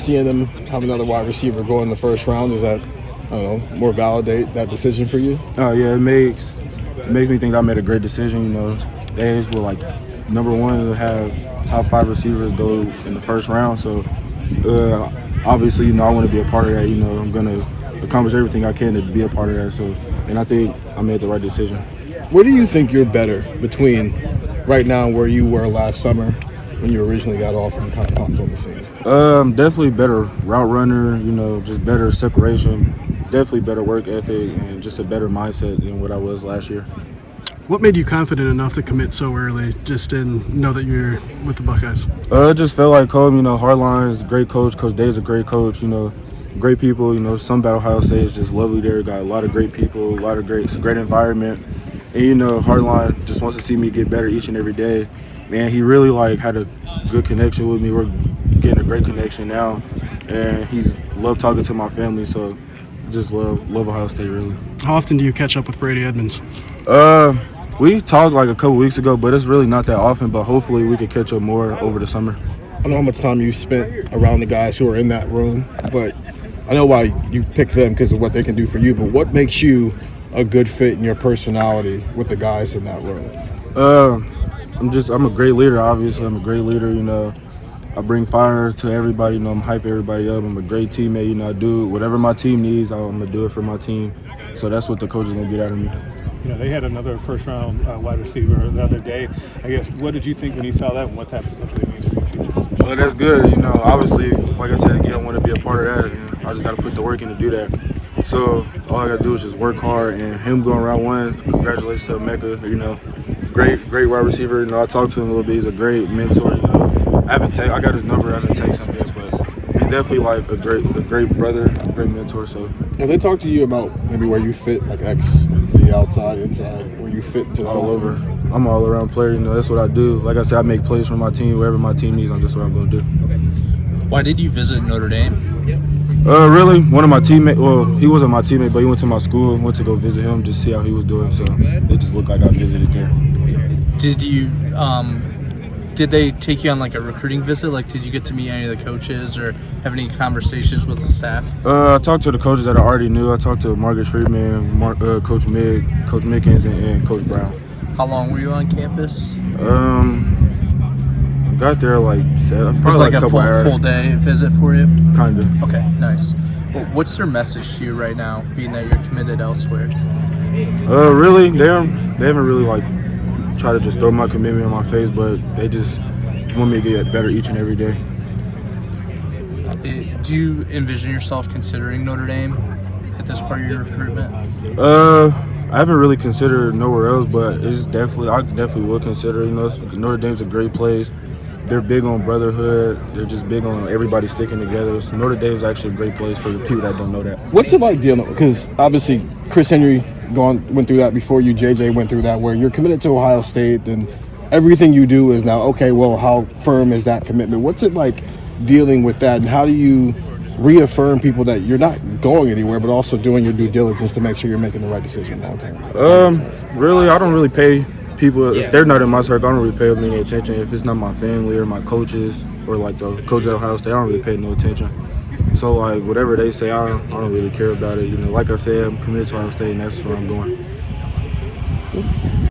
seeing them have another wide receiver go in the first round, does that, I don't know, more validate that decision for you? Oh yeah, it makes me think I made a great decision. You know, days were like number one to have top 5 receivers go in the first round. So obviously, you know, I want to be a part of that. You know, I'm gonna accomplish everything I can to be a part of that. So, and I think I made the right decision. Where do you think you're better between right now and where you were last summer when you originally got off and kind of popped on the scene? Definitely better route runner. You know, just better separation. Definitely better work ethic and just a better mindset than what I was last year. What made you confident enough to commit so early, just in know that you're with the Buckeyes? It just felt like home. You know, Hardline's a great coach. Coach Dave's a great coach. You know, great people. You know, Sun Battle Ohio State is just lovely there. Got a lot of great people, it's a great environment. And, you know, Hardline just wants to see me get better each and every day. Man, he really, like, had a good connection with me. We're getting a great connection now. And he's loved talking to my family, so just love Ohio State, really. How often do you catch up with Brady Edmonds? We talked like a couple weeks ago, but it's really not that often. But hopefully we could catch up more over the summer. I know how much time you spent around the guys who are in that room, but I know why you pick them because of what they can do for you. But what makes you a good fit in your personality with the guys in that room? I'm a great leader. Obviously, I'm a great leader. You know, I bring fire to everybody. You know, I'm hype everybody up. I'm a great teammate. You know, I do whatever my team needs. I'm gonna do it for my team. So that's what the coach is gonna get out of me. You know, they had another first-round wide receiver the other day. I guess, what did you think when you saw that, and what that potentially means for your future? Well, that's good. You know, obviously, like I said again, I want to be a part of that, and I just got to put the work in to do that. So all I got to do is just work hard, and him going round one, congratulations to Mecca. You know, great wide receiver. You know, I talked to him a little bit. He's a great mentor. You know, I got his number. I haven't texted him yet, but he's definitely like a great brother, a great mentor. So. Have they talked to you about maybe where you fit, like X, the outside, inside, where you fit into the all over? offense? I'm an all-around player. You know, that's what I do. Like I said, I make plays for my team. Wherever my team needs, that's what I'm going to do. Why did you visit Notre Dame? Really, one of my teammates. Well, he wasn't my teammate, but he went to my school. Went to go visit him, just see how he was doing. So it just looked like I visited there. Did you? Did they take you on like a recruiting visit? Like, did you get to meet any of the coaches or have any conversations with the staff? I talked to the coaches that I already knew. I talked to Marcus Friedman, Coach Mig, Coach Mickens, and Coach Brown. How long were you on campus? Got there like 7, probably like a couple hours. Full day visit for you? Kinda. Okay, nice. Well, what's their message to you right now, being that you're committed elsewhere? Really, they haven't really like try to just throw my commitment in my face, but they just want me to get better each and every day. Do you envision yourself considering Notre Dame at this part of your recruitment? I haven't really considered nowhere else, but I definitely will consider. You know, Notre Dame's a great place. They're big on brotherhood. They're just big on everybody sticking together. So Notre Dame's actually a great place for the people that don't know that. What's it like dealing? Because obviously Chris Henry went through that before you. JJ went through that, where you're committed to Ohio State, and everything you do is now okay. Well, how firm is that commitment? What's it like dealing with that, and how do you reaffirm people that you're not going anywhere, but also doing your due diligence to make sure you're making the right decision long term? Really, I don't really pay people if they're not in my circle. I don't really pay them any attention. If it's not my family or my coaches or like the coach at Ohio State, I don't really pay no attention. So like whatever they say, I don't really care about it. You know, like I said, I'm committed to Ohio State, and that's where I'm going.